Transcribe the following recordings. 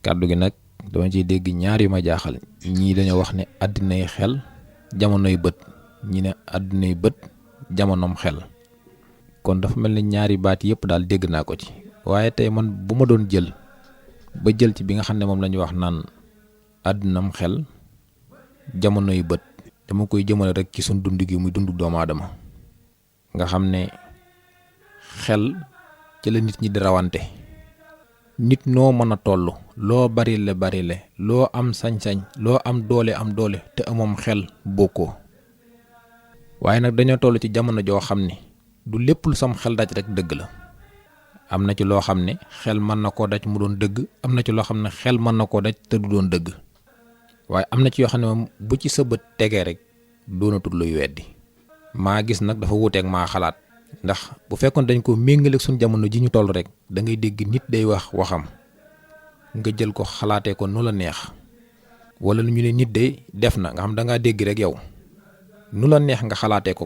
kàddu gi nag dama ciy dégg ñaar yu ma jaaxal ñii dañoo wax ne àddinay xel jamonoy bët ñi ne àddinay bët jamonoom xel kon dafa mel ni ñaari baat yëpp daal dégg naa ko ci waaye tey man bu ma doon jël ba jël ci bi nga xam ne moom la ñu wax naan àddinam xel jamonoy bët dama koy jëmale rek ci suñ dund gi muy dundu doomu aadama nga xam ne xel ci la nit ñi di rawante nit noo mën a toll loo bari le loo am sañ-sañ loo am doole te amoom xel bokkoo waaye nag dañoo toll ci jamono joo xam ne du lépp lu sam xel daj rek dëgg la am na ci loo xam ne xel mën na koo daj mu doon dëgg am na ci loo xam ne xel mën na koo daj te du doon dëgg waaye am na ci yoo xam ne moom bu ci sa bët tegee rek doonatul luy weddi maa gis nag dafa wuuteeg maa xalaat ndax bu fekkoon dañ ko méngaleeg suñ jamono ji ñu toll rek da ngay dégg nit day wax waxam nga jël ko xalaatee ko nu la neex wala ñu ne nit day def na nga xam da ngaa dégg rek yow nu la neex nga xalaatee ko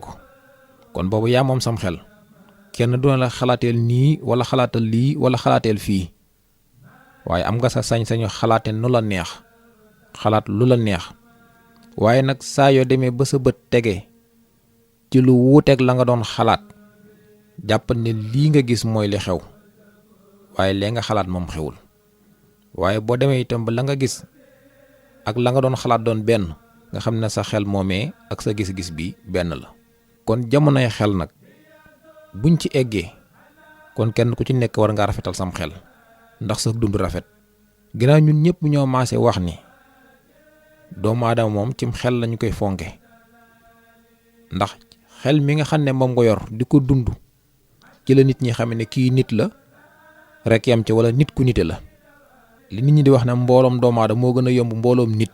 kon boobu yaa moom sam xel kenn doona la xalaateel nii wala xalaatal lii wala xalaateel fii waaye am nga sa sañ-sañu xalaate nu la neex xalaat lu la neex waaye nag saa yoo demee ba sa bët tegee ci lu wuuteeg la nga doon xalaat jàpp ne lii nga gis mooy li xew waaye lee nga xalaat moom xewul waaye boo demee itam ba la nga gis ak la nga doon xalaat doon benn nga xam ne sa xel moomee ak sa gis-gis bi benn la kon jamonoy xel nag buñ ci eggee kon kenn ku ci nekk war nga rafetal sam xel ndax sa dund rafet ginnaaw ñun ñëpp ñoo maase wax ni doomu aadama moom cim xel lañu koy fonke ndax xel mi nga xam ne moom nga yor di ko dund ci la nit ñi xam ne kii nit la rek yam ci wala nit ku nite la li nit ñi di wax ne mbooloom doomu aadama moo gën a yomb mbooloom nit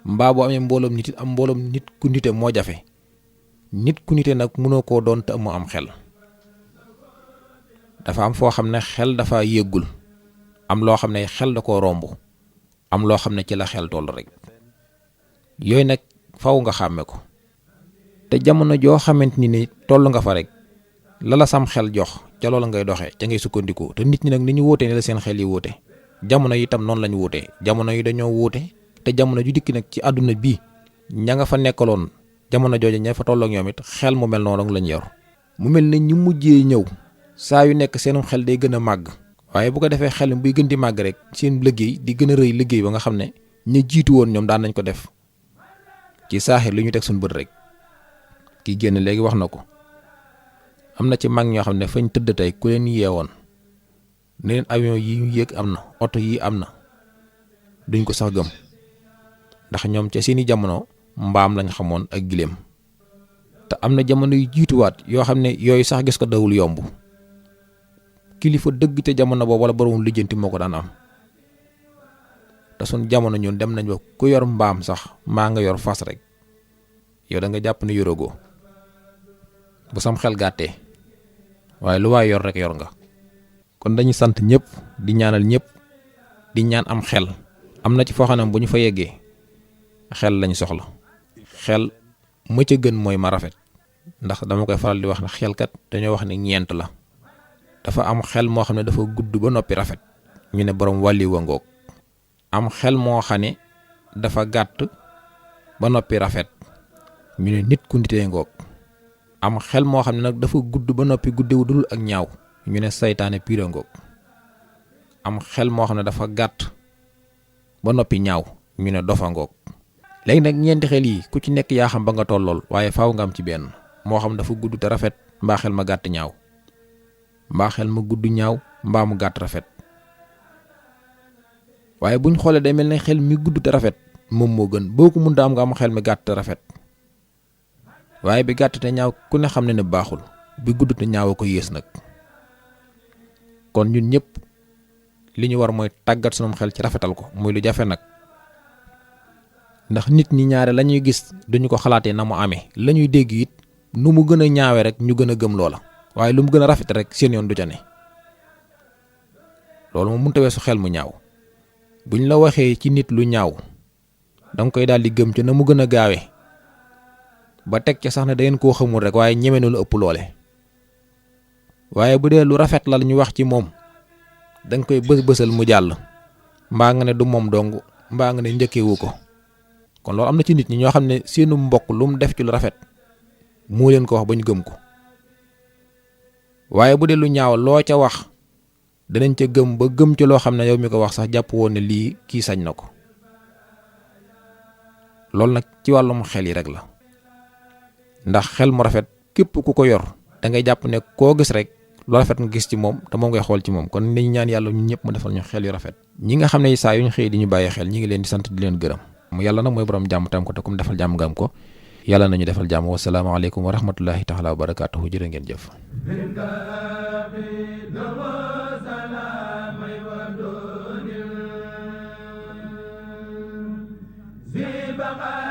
mbaa boo amee mbooloom nit am mbooloom nit ku nite moo jafe nit ku nite nag mënoo koo doon te amoo am xel dafa am foo xam ne xel dafa yéggul am loo xam ne xel da koo romb am loo xam ne ci la xel toll rek yooyu nag faw nga xàmme ko te jamono joo xamante ni toll nga fa rek la sam xel jox ca loola ngay doxee ca ngay sukkandiku te nit ñi nag ni ñu wuute ne la seen xel yi wuute jamono yi itam noonu lañu wuute jamono yi dañoo wuute te jamono ju dikki nag ci àdduna bii ña nga fa nekkaloon jamono jooju ña fa tollook ñoom it xel mu mel noonu lañ yor mu mel ne ñu mujjee ñëw saa yu nekk seenum xel day gën a màgg waaye bu ko defee xel buy gën di màgg rek seen liggéey di gën a rëy liggéey ba nga xam ne ña jiitu woon ñoom daan nañ ko def ci saaxir li ñu teg suñu bët rek kii génn léegi wax na ko am na ci mag ñoo xam ne fañ tëdd tey ku leen yeewoon ne leen avion yi ñu yéeg am na oto yi am na duñ ko sax gëm ndax ñoom ca seeni jamono mbaam lañ xamoon ak giléem te am na jamono yu jiituwaat yoo xam ne yooyu sax gis ko dawul yomb kilifa dëgg te jamono boobu wala borom lijjanti moo ko daan am te suñ jamono ñun dem nañ ba ku yor mbaam sax maa nga yor fas rek yow da nga jàpp ne yorogoo bu sam xel gàttee waaye lu waay yor rek yor nga kon dañuy sant ñëpp di ñaanal ñëpp di ñaan am xel am na ci foo xam ne bu ñu fa yeggee xel lañ soxla xel ma ca gën mooy ma rafet ndax dama koy faral di wax ne xelkat dañoo wax ne ñeent la dafa am xel moo xam ne dafa gudd ba noppi rafet ñu ne borom wàlli wa ngoog am xel moo xam ne dafa gàtt ba noppi rafet ñu ne nit ku nitee ngoog am xel moo xam ne nag dafa gudd ba noppi guddewu dul ak ñaaw ñu ne saytaane piira ngoog am xel moo xam ne dafa gàtt ba noppi ñaaw ñu ne dofa ngoog léegi nag ñeenti xel yi ku ci nekk yaa xam ba nga tollool waaye faaw nga am ci benn moo xam dafa gudd te rafet mbaa xel ma gàtt ñaaw mbaa xel ma gudd ñaaw mbaa mu gàtt rafet waaye buñ xoolee day mel ne xel mi gudd te rafet moom moo gën boo ko mënta am nga am xel mi gàtt te rafet waaye bi gàtt te ñaaw ku ne xam ne ne baaxul bi gudd te ñaaw a ko yées nag kon ñun ñëpp li ñu war mooy tàggat sunum xel ci rafetal ko muy lu jafe nag ndax nit ñi ñaare la ñuy gis duñu ko xalaatee na mu amee la ñuy dégg it nu mu gën a ñaawe rek ñu gën a gëm loola waaye lu mu gën a rafet rek seen yoon du ca ne loolu moom mënta weesu xel mu ñaaw buñ la waxee ci nit lu ñaaw danga koy daal di gëm ca na mu gën a gaawee ba teg ca sax ne da ngeen koo xamul rek waaye ñeme na lu ëpp loole waaye bu dee lu rafet la ñu wax ci moom danga koy bës bësal mu jàll mbaa nga ne du moom dong mbaa nga ne njëkkewu ko. kon loolu am na ci nit ñi ñoo xam ne seenu mbokk lu mu def ci lu rafet moo leen ko wax ba ñu gëm ko, waaye bu dee lu ñaaw loo ca wax danañ ca gëm ba gëm ci loo xam ne yow mi ko wax sax jàpp woon ne lii kii sañ na ko. loolu nag ci wàllum xel yi rek la, ndax xel mu rafet képp ku ko yor da ngay jàpp ne koo gis rek lu rafet nga gis ci moom te moom ngay xool ci moom. kon nañ ñaan yàlla ñun ñëpp mu defal ñu xel yu rafet. ñi nga xam ne saa yu ñu xëy di ñu bàyyi xel ñi ngi leen di sant di leen gërëm. mu yàlla nag mooy borom jàmm tam ko te kum defal jàmm nga am ko. yàlla nañu defal jàmm. wasalaamaaleykum wa rahmatullahi taala wa barakaatuhu. jërë ngeen jëf. Bye.